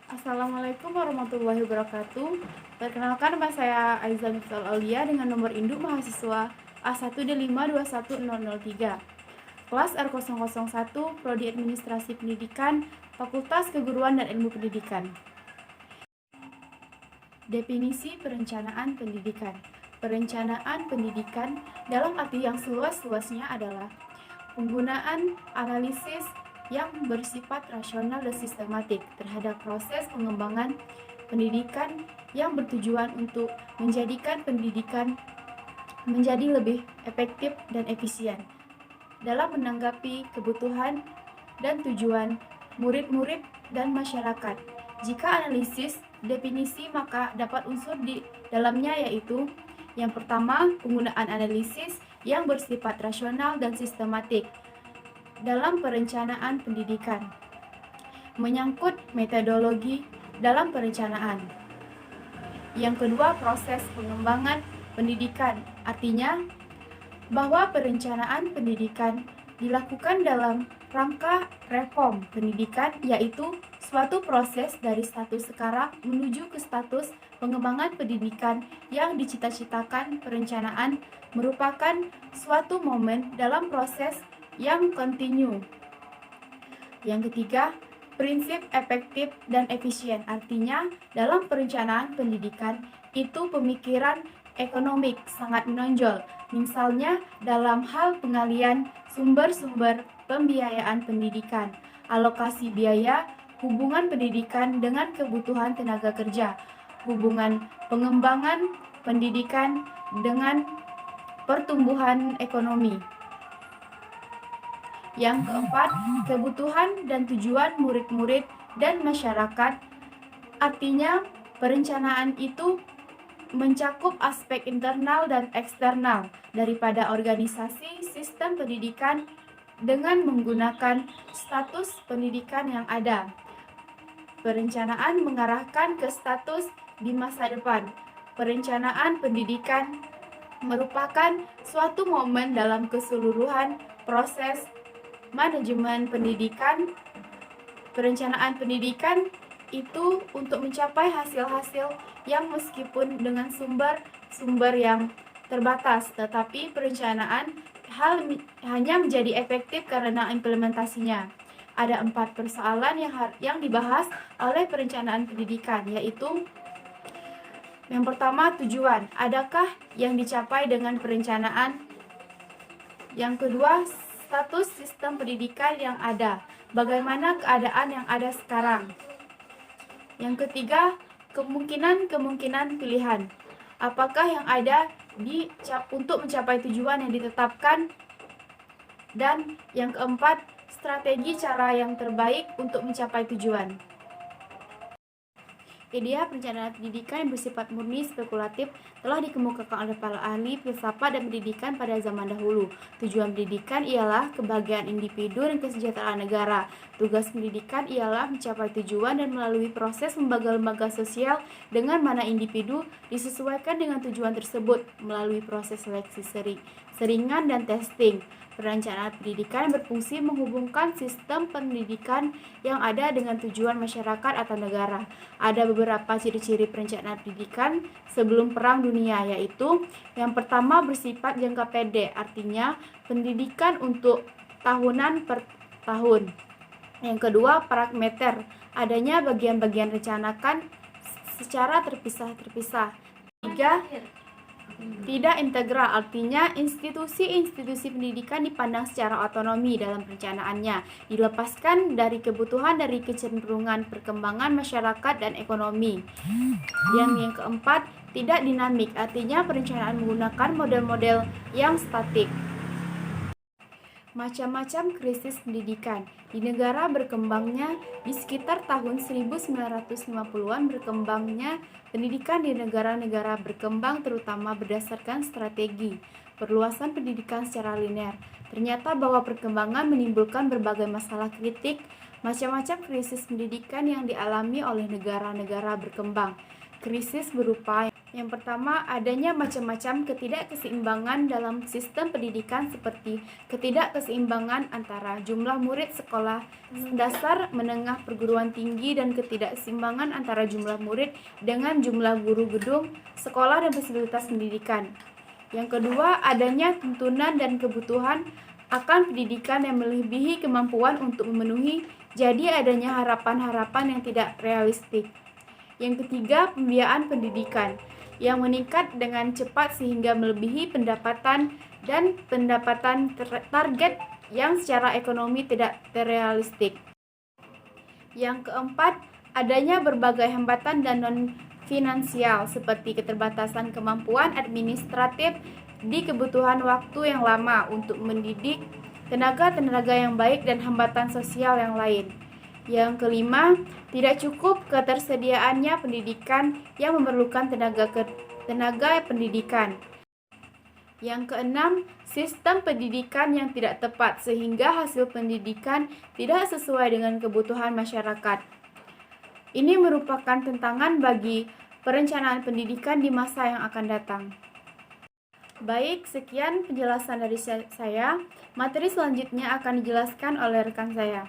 Assalamualaikum warahmatullahi wabarakatuh. Perkenalkan, nama saya Aiza Miftal Aulia dengan nomor induk mahasiswa A1D5210003. Kelas R001, Prodi Administrasi Pendidikan, Fakultas Keguruan dan Ilmu Pendidikan. Definisi perencanaan pendidikan. Perencanaan pendidikan dalam arti yang seluas-luasnya adalah penggunaan analisis yang bersifat rasional dan sistematik terhadap proses pengembangan pendidikan yang bertujuan untuk menjadikan pendidikan menjadi lebih efektif dan efisien dalam menanggapi kebutuhan dan tujuan murid-murid dan masyarakat. Jika analisis definisi, maka dapat unsur di dalamnya yaitu yang pertama, penggunaan analisis yang bersifat rasional dan sistematik dalam perencanaan pendidikan. Menyangkut metodologi dalam perencanaan. Yang kedua, proses pengembangan pendidikan. Artinya bahwa perencanaan pendidikan dilakukan dalam rangka reform pendidikan, yaitu suatu proses dari status sekarang menuju ke status pengembangan pendidikan yang dicita-citakan. Perencanaan merupakan suatu momen dalam proses yang kontinu. Yang ketiga, prinsip efektif dan efisien. Artinya, dalam perencanaan pendidikan itu pemikiran ekonomik sangat menonjol. Misalnya, dalam hal pengalian sumber-sumber pembiayaan pendidikan, alokasi biaya, hubungan pendidikan dengan kebutuhan tenaga kerja, hubungan pengembangan pendidikan dengan pertumbuhan ekonomi. Yang keempat, kebutuhan dan tujuan murid-murid dan masyarakat. Artinya, perencanaan itu mencakup aspek internal dan eksternal daripada organisasi sistem pendidikan dengan menggunakan status pendidikan yang ada. Perencanaan mengarahkan ke status di masa depan. Perencanaan pendidikan merupakan suatu momen dalam keseluruhan proses manajemen pendidikan. Perencanaan pendidikan itu untuk mencapai hasil-hasil yang meskipun dengan sumber-sumber yang terbatas, tetapi perencanaan hanya menjadi efektif karena implementasinya. Ada 4 persoalan yang dibahas oleh perencanaan pendidikan, yaitu yang pertama, tujuan. Adakah yang dicapai dengan perencanaan? Yang kedua, status sistem pendidikan yang ada. Bagaimana keadaan yang ada sekarang? Yang ketiga, kemungkinan-kemungkinan pilihan. Apakah yang ada untuk mencapai tujuan yang ditetapkan? Dan yang keempat, strategi cara yang terbaik untuk mencapai tujuan. Ide perencanaan pendidikan yang bersifat murni spekulatif telah dikemukakan oleh para ahli filsafat dan pendidikan pada zaman dahulu. Tujuan pendidikan ialah kebahagiaan individu dan kesejahteraan negara. Tugas pendidikan ialah mencapai tujuan dan melalui proses lembaga-lembaga sosial dengan mana individu disesuaikan dengan tujuan tersebut melalui proses seleksi seringan dan testing. Perencanaan pendidikan berfungsi menghubungkan sistem pendidikan yang ada dengan tujuan masyarakat atau negara. Ada beberapa ciri-ciri perencanaan pendidikan sebelum Perang Dunia, yaitu yang pertama, bersifat jangka pendek, artinya pendidikan untuk tahunan per tahun. Yang kedua, pragmater, adanya bagian-bagian rencanakan secara terpisah-terpisah. Tiga, tidak integral, artinya institusi-institusi pendidikan dipandang secara otonomi dalam perencanaannya, dilepaskan dari kebutuhan dari kecenderungan perkembangan masyarakat dan ekonomi. Yang keempat, tidak dinamik, artinya perencanaan menggunakan model-model yang statik. Macam-macam krisis pendidikan. Di negara berkembangnya di sekitar tahun 1950-an berkembangnya pendidikan di negara-negara berkembang terutama berdasarkan strategi perluasan pendidikan secara linear. Ternyata bahwa perkembangan menimbulkan berbagai masalah kritik, macam-macam krisis pendidikan yang dialami oleh negara-negara berkembang. Krisis berupa Yang pertama, adanya macam-macam ketidakkeseimbangan dalam sistem pendidikan seperti ketidakkeseimbangan antara jumlah murid sekolah dasar, menengah, perguruan tinggi, dan ketidakseimbangan antara jumlah murid dengan jumlah guru gedung, sekolah, dan fasilitas pendidikan. Yang kedua, adanya tuntunan dan kebutuhan akan pendidikan yang melebihi kemampuan untuk memenuhi, jadi adanya harapan-harapan yang tidak realistik. Yang ketiga, pembiayaan pendidikan yang meningkat dengan cepat sehingga melebihi pendapatan dan pendapatan target yang secara ekonomi tidak realistik. Yang keempat, adanya berbagai hambatan dan non-finansial seperti keterbatasan kemampuan administratif di kebutuhan waktu yang lama untuk mendidik tenaga-tenaga yang baik dan hambatan sosial yang lain. Yang kelima, tidak cukup ketersediaannya pendidikan yang memerlukan tenaga pendidikan. Yang keenam, sistem pendidikan yang tidak tepat sehingga hasil pendidikan tidak sesuai dengan kebutuhan masyarakat. Ini merupakan tantangan bagi perencanaan pendidikan di masa yang akan datang. Baik, sekian penjelasan dari saya. Materi selanjutnya akan dijelaskan oleh rekan saya.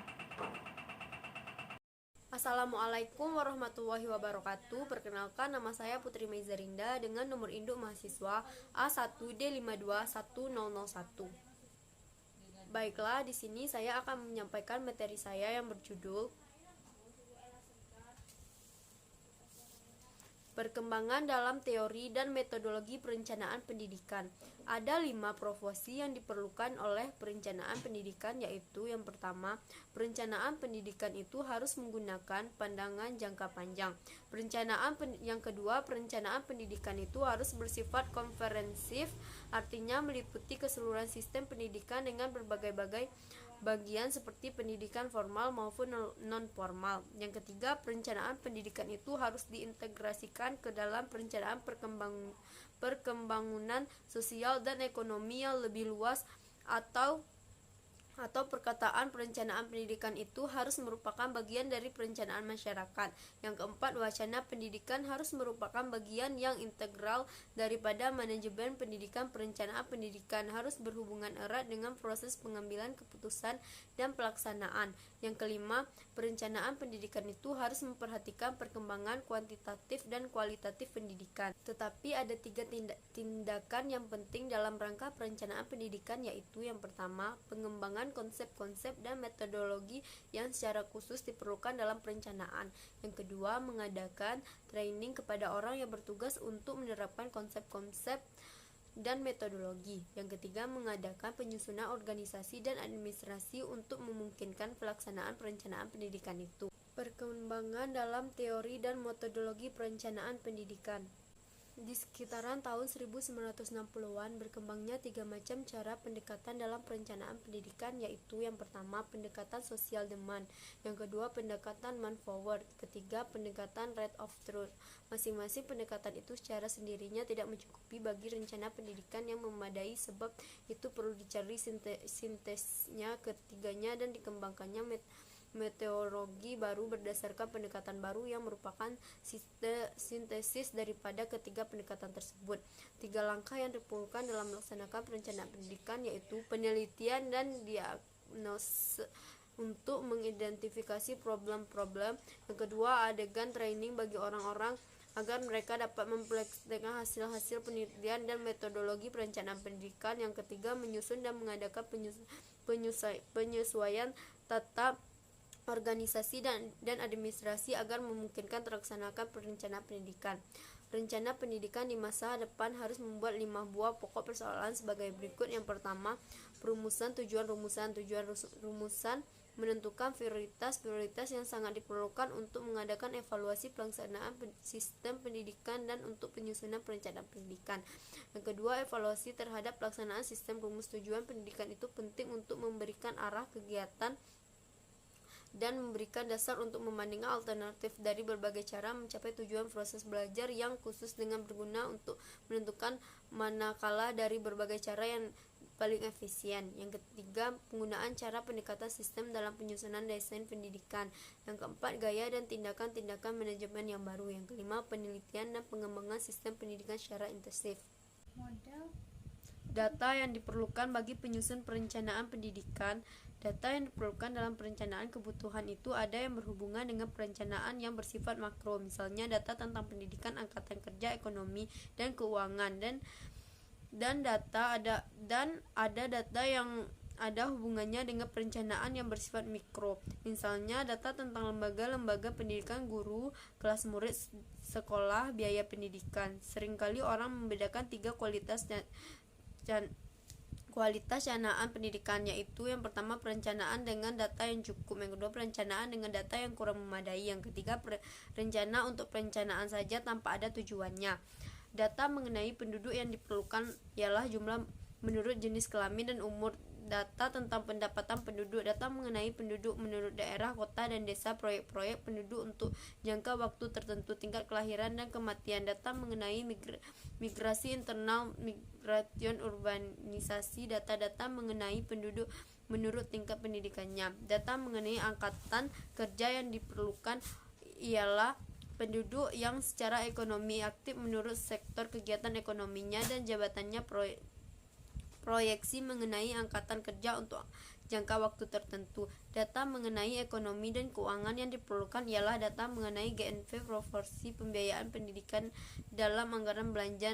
Assalamualaikum warahmatullahi wabarakatuh. Perkenalkan, nama saya Putri Meizarinda dengan nomor induk mahasiswa A1D52101. Baiklah, di sini saya akan menyampaikan materi saya yang berjudul Perkembangan dalam teori dan metodologi perencanaan pendidikan. Ada 5 profesi yang diperlukan oleh perencanaan pendidikan, yaitu yang pertama, perencanaan pendidikan itu harus menggunakan pandangan jangka panjang. Yang kedua, perencanaan pendidikan itu harus bersifat komprehensif, artinya meliputi keseluruhan sistem pendidikan dengan berbagai-bagai bagian seperti pendidikan formal maupun non-formal. Yang ketiga, perencanaan pendidikan itu harus diintegrasikan ke dalam perencanaan perkembangan sosial dan ekonomi yang lebih luas, atau perkataan perencanaan pendidikan itu harus merupakan bagian dari perencanaan masyarakat. Yang keempat, wacana pendidikan harus merupakan bagian yang integral daripada manajemen pendidikan. Perencanaan pendidikan harus berhubungan erat dengan proses pengambilan keputusan dan pelaksanaan. Yang kelima, perencanaan pendidikan itu harus memperhatikan perkembangan kuantitatif dan kualitatif pendidikan. Tetapi ada 3 tindakan yang penting dalam rangka perencanaan pendidikan, yaitu yang pertama, pengembangan konsep-konsep dan metodologi yang secara khusus diperlukan dalam perencanaan. Yang kedua, mengadakan training kepada orang yang bertugas untuk menerapkan konsep-konsep dan metodologi. Yang ketiga, mengadakan penyusunan organisasi dan administrasi untuk memungkinkan pelaksanaan perencanaan pendidikan itu. Perkembangan dalam teori dan metodologi perencanaan pendidikan. Di sekitaran tahun 1960-an berkembangnya 3 macam cara pendekatan dalam perencanaan pendidikan, yaitu yang pertama, pendekatan social demand, yang kedua, pendekatan man forward, ketiga, pendekatan rate of truth. Masing-masing pendekatan itu secara sendirinya tidak mencukupi bagi rencana pendidikan yang memadai, sebab itu perlu dicari sintesnya ketiganya dan dikembangkannya metodologi baru berdasarkan pendekatan baru yang merupakan sintesis daripada ketiga pendekatan tersebut. 3 langkah yang diperlukan dalam melaksanakan perencanaan pendidikan, yaitu penelitian dan diagnosis untuk mengidentifikasi problem-problem. Yang kedua, adegan training bagi orang-orang agar mereka dapat mempraktikkan hasil-hasil penelitian dan metodologi perencanaan pendidikan. Yang ketiga, menyusun dan mengadakan penyesuaian tata organisasi dan administrasi agar memungkinkan terlaksanakan perencanaan pendidikan. Rencana pendidikan di masa depan harus membuat 5 buah pokok persoalan sebagai berikut. Yang pertama, perumusan tujuan rumusan. Tujuan rumusan menentukan prioritas yang sangat diperlukan untuk mengadakan evaluasi pelaksanaan sistem pendidikan dan untuk penyusunan perencanaan pendidikan. Yang kedua, evaluasi terhadap pelaksanaan sistem rumus tujuan pendidikan itu penting untuk memberikan arah kegiatan dan memberikan dasar untuk membandingkan alternatif dari berbagai cara mencapai tujuan proses belajar yang khusus dengan berguna untuk menentukan manakala dari berbagai cara yang paling efisien. Yang ketiga, penggunaan cara pendekatan sistem dalam penyusunan desain pendidikan. Yang keempat, gaya dan tindakan-tindakan manajemen yang baru. Yang kelima, penelitian dan pengembangan sistem pendidikan secara intensif. Data yang diperlukan bagi penyusun perencanaan pendidikan. Data yang diperlukan dalam perencanaan kebutuhan itu ada yang berhubungan dengan perencanaan yang bersifat makro, misalnya data tentang pendidikan, angkatan kerja, ekonomi, dan keuangan, dan ada data yang ada hubungannya dengan perencanaan yang bersifat mikro, misalnya data tentang lembaga-lembaga pendidikan, guru, kelas murid, sekolah, biaya pendidikan. Seringkali orang membedakan tiga kualitas canaan pendidikan, yaitu yang pertama perencanaan dengan data yang cukup, yang kedua perencanaan dengan data yang kurang memadai, yang ketiga rencana untuk perencanaan saja tanpa ada tujuannya. Data mengenai penduduk yang diperlukan ialah jumlah menurut jenis kelamin dan umur, data tentang pendapatan penduduk, data mengenai penduduk menurut daerah, kota, dan desa, proyek-proyek penduduk untuk jangka waktu tertentu, tingkat kelahiran dan kematian, data mengenai migrasi internal, migration, urbanisasi, data-data mengenai penduduk menurut tingkat pendidikannya. Data mengenai angkatan kerja yang diperlukan ialah penduduk yang secara ekonomi aktif menurut sektor kegiatan ekonominya dan jabatannya, proyeksi mengenai angkatan kerja untuk jangka waktu tertentu. Data mengenai ekonomi dan keuangan yang diperlukan ialah data mengenai GNP, proporsi pembiayaan pendidikan dalam anggaran belanja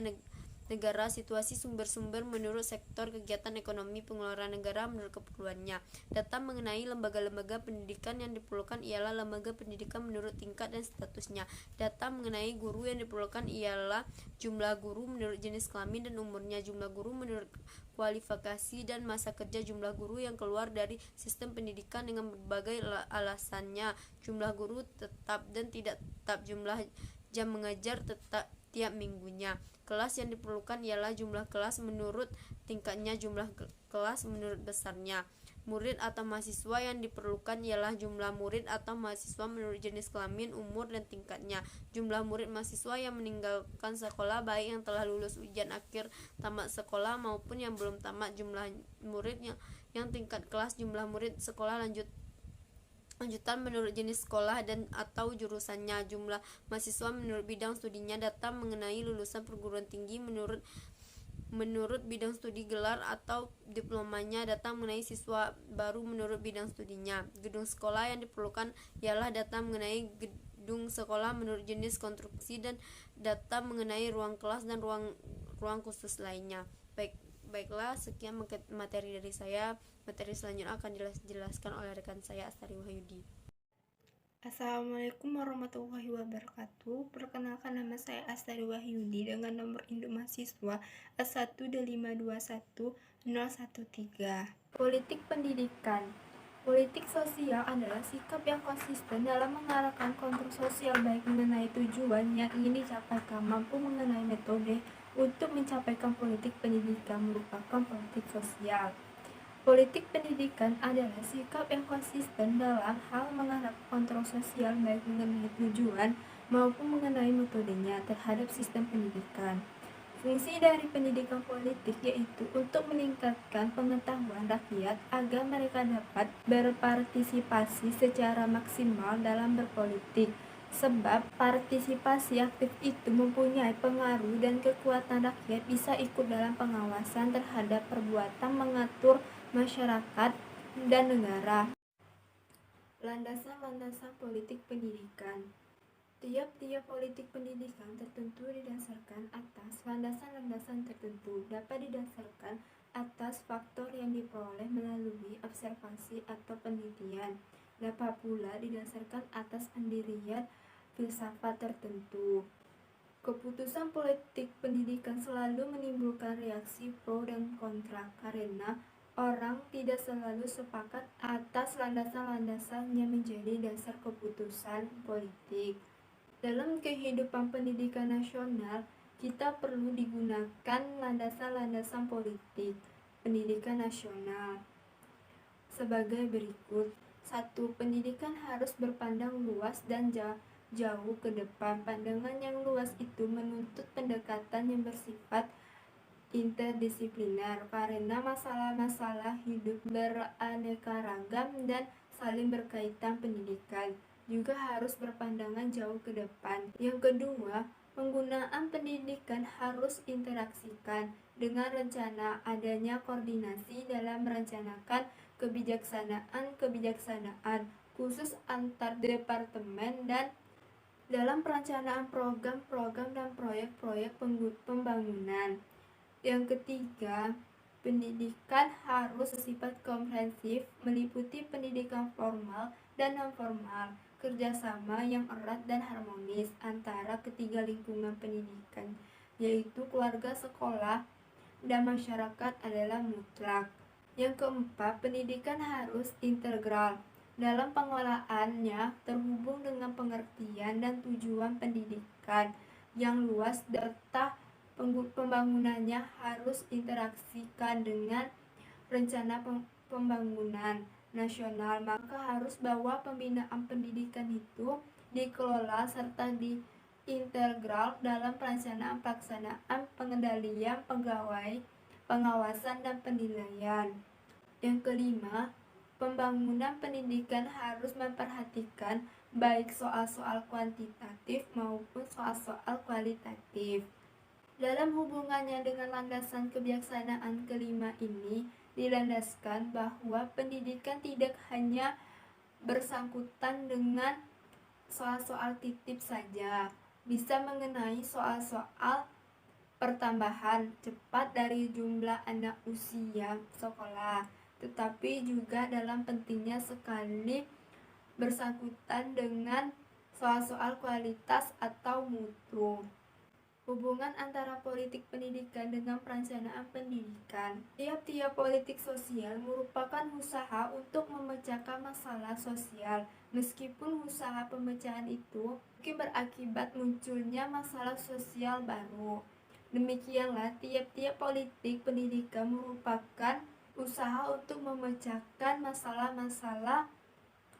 negara, situasi sumber-sumber menurut sektor kegiatan ekonomi, pengeluaran negara menurut keperluannya. Data mengenai lembaga-lembaga pendidikan yang diperlukan ialah lembaga pendidikan menurut tingkat dan statusnya. Data mengenai guru yang diperlukan ialah jumlah guru menurut jenis kelamin dan umurnya, jumlah guru menurut kualifikasi dan masa kerja, jumlah guru yang keluar dari sistem pendidikan dengan berbagai alasannya, jumlah guru tetap dan tidak tetap, jumlah jam mengajar tetap tiap minggunya. Kelas yang diperlukan ialah jumlah kelas menurut tingkatnya, jumlah kelas menurut besarnya. Murid atau mahasiswa yang diperlukan ialah jumlah murid atau mahasiswa menurut jenis kelamin, umur, dan tingkatnya. Jumlah murid mahasiswa yang meninggalkan sekolah, baik yang telah lulus ujian akhir tamat sekolah maupun yang belum tamat. Jumlah murid yang tingkat kelas, jumlah murid sekolah lanjutan menurut jenis sekolah dan atau jurusannya, jumlah mahasiswa menurut bidang studinya. Data mengenai lulusan perguruan tinggi menurut bidang studi gelar atau diplomanya, data mengenai siswa baru menurut bidang studinya. Gedung sekolah yang diperlukan ialah data mengenai gedung sekolah menurut jenis konstruksi dan data mengenai ruang kelas dan ruang khusus lainnya. Baiklah, sekian materi dari saya. Materi selanjutnya akan dijelaskan oleh rekan saya, Astari Wahyudi. Assalamualaikum warahmatullahi wabarakatuh. Perkenalkan, nama saya Astari Wahyudi dengan nomor induk mahasiswa S1D521-013. Politik pendidikan. Politik sosial adalah sikap yang konsisten dalam mengarahkan kontrol sosial, baik mengenai tujuan yang ingin dicapaikan maupun mengenai metode untuk mencapaikan politik pendidikan merupakan politik sosial. Politik pendidikan adalah sikap yang konsisten dalam hal mengarahkan kontrol sosial, baik mengenai tujuan maupun mengenai metodenya terhadap sistem pendidikan. Fungsi dari pendidikan politik yaitu untuk meningkatkan pengetahuan rakyat agar mereka dapat berpartisipasi secara maksimal dalam berpolitik. Sebab partisipasi aktif itu mempunyai pengaruh dan kekuatan rakyat bisa ikut dalam pengawasan terhadap perbuatan mengatur masyarakat dan negara. Landasan-landasan politik pendidikan. Tiap-tiap politik pendidikan tertentu didasarkan atas landasan-landasan tertentu, dapat didasarkan atas faktor yang diperoleh melalui observasi atau penelitian, dapat pula didasarkan atas pendirian filsafat tertentu. Keputusan politik pendidikan selalu menimbulkan reaksi pro dan kontra karena orang tidak selalu sepakat atas landasan-landasan yang menjadi dasar keputusan politik. Dalam kehidupan pendidikan nasional, kita perlu digunakan landasan-landasan politik pendidikan nasional sebagai berikut. 1. Pendidikan harus berpandang luas dan jauh ke depan. Pandangan yang luas itu menuntut pendekatan yang bersifat interdisipliner karena masalah-masalah hidup beraneka ragam dan saling berkaitan. Pendidikan juga harus berpandangan jauh ke depan. Yang kedua, penggunaan pendidikan harus interaksikan dengan rencana adanya koordinasi dalam merencanakan kebijaksanaan khusus antar departemen dan dalam perencanaan program-program dan proyek-proyek pembangunan. Yang ketiga, pendidikan harus bersifat komprehensif, meliputi pendidikan formal dan non-formal, kerjasama yang erat dan harmonis antara ketiga lingkungan pendidikan, yaitu keluarga, sekolah, dan masyarakat adalah mutlak. Yang keempat, pendidikan harus integral. Dalam pengelolaannya terhubung dengan pengertian dan tujuan pendidikan yang luas serta pembangunannya harus interaksikan dengan rencana pembangunan nasional. Maka harus bahwa pembinaan pendidikan itu dikelola serta diintegral dalam perencanaan, pelaksanaan, pengendalian, pegawai, pengawasan, dan penilaian. Yang kelima, pembangunan pendidikan harus memperhatikan baik soal-soal kuantitatif maupun soal-soal kualitatif. Dalam hubungannya dengan landasan kebijaksanaan kelima ini, dilandaskan bahwa pendidikan tidak hanya bersangkutan dengan soal-soal titip saja, bisa mengenai soal-soal pertambahan cepat dari jumlah anak usia sekolah, tetapi juga dalam pentingnya sekali bersangkutan dengan soal-soal kualitas atau mutu. Hubungan antara politik pendidikan dengan perencanaan pendidikan. Tiap-tiap politik sosial merupakan usaha untuk memecahkan masalah sosial. Meskipun usaha pemecahan itu mungkin berakibat munculnya masalah sosial baru. Demikianlah tiap-tiap politik pendidikan merupakan usaha untuk memecahkan masalah-masalah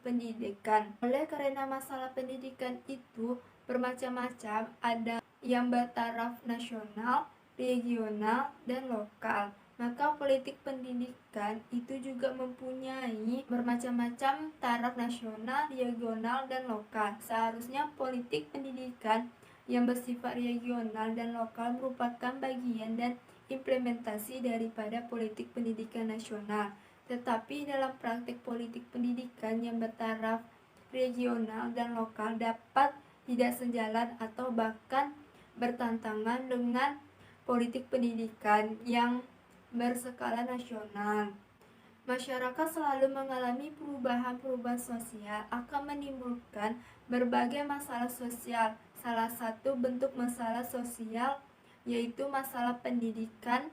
pendidikan. Oleh karena masalah pendidikan itu bermacam-macam, ada yang bertaraf nasional, regional, dan lokal. Maka politik pendidikan itu juga mempunyai bermacam-macam taraf nasional, regional, dan lokal. Seharusnya politik pendidikan yang bersifat regional dan lokal merupakan bagian dan implementasi daripada politik pendidikan nasional. Tetapi dalam praktik politik pendidikan yang bertaraf regional dan lokal dapat tidak sejalan atau bahkan bertentangan dengan politik pendidikan yang berskala nasional. Masyarakat selalu mengalami perubahan-perubahan sosial akan menimbulkan berbagai masalah sosial. Salah satu bentuk masalah sosial yaitu masalah pendidikan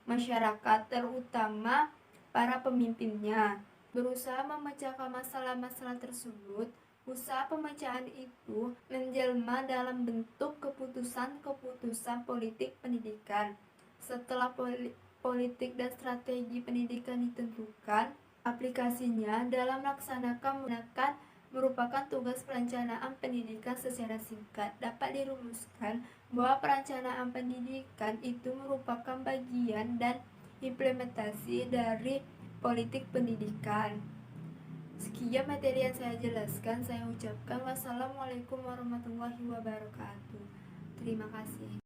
masyarakat, terutama para pemimpinnya. Berusaha memecahkan masalah-masalah tersebut, usaha pemecahan itu menjelma dalam bentuk keputusan-keputusan politik pendidikan. Setelah politik dan strategi pendidikan ditentukan, aplikasinya dalam melaksanakan merupakan tugas perencanaan pendidikan. Secara singkat dapat dirumuskan bahwa perencanaan pendidikan itu merupakan bagian dan implementasi dari politik pendidikan. Sekian materi yang saya jelaskan, saya ucapkan wassalamualaikum warahmatullahi wabarakatuh. Terima kasih.